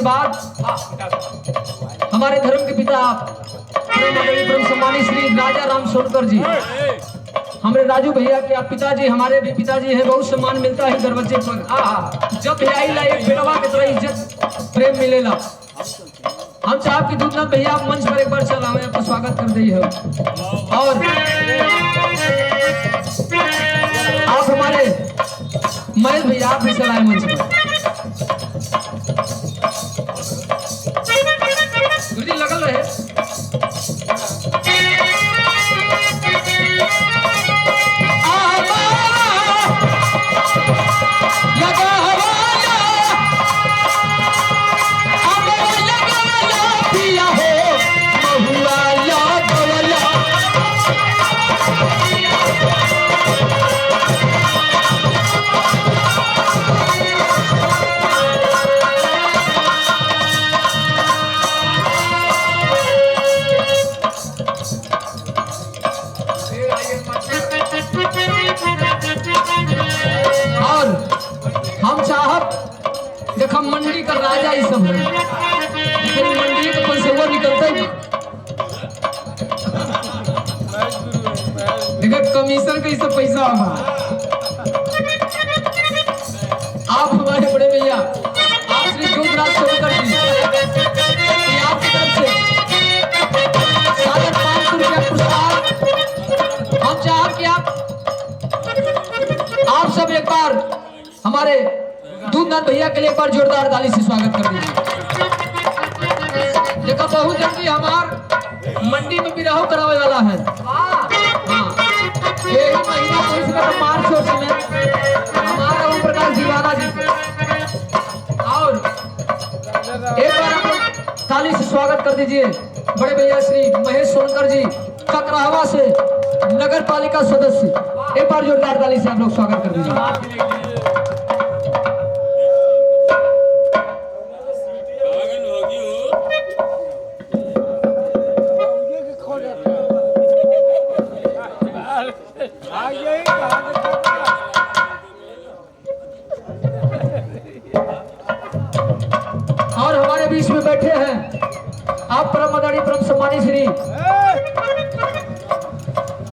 बाद हमारे धर्म के पिता परम सम्मानित श्री राजा राम सोनकर जी, हमारे राजू भैया के आप पिताजी, हमारे भी पिताजी हैं। बहुत सम्मान मिलता है दरवाजे पर। जब भी आई ला एक बेटवा की तरह इज्जत प्रेम मिलेला। हम चाहब कि दूधनाथ भैया आप मंच पर एक बार चल हमें आपका स्वागत कर दी है। और आप हमारे महेश भैया आप भी चलाए मंच पर। गुरुजी लगल रहे। देखा मंडी का राजा ही सब है, लेकिन मंडी का पैसा निकलता ही देखा कमीशन का सब पैसा होगा। आप हमारे बड़े भैया आप श्री दूधराज सोनकर जी आपकी तरफ से 500 रुपया पुरस्कार। हम चाह कि आप सब एक बार हमारे दूधनाथ भैया के लिए एक बार जोरदार ताली से स्वागत कर दीजिए। देखो बहुत जल्दी हमार मंडी में भी रहो करावे वाला है। यही महीना तो मार्च में हमारा ओम प्रकाश दीवाना जी और एक बार आप ताली से स्वागत कर दीजिए बड़े भैया श्री महेश सोनकर जी ककराहवा से नगर पालिका सदस्य। एक बार जोरदार ताली से आप लोग स्वागत कर दीजिए। और हमारे बीच में बैठे हैं आप परम आदरणीय परम सम्मानित श्री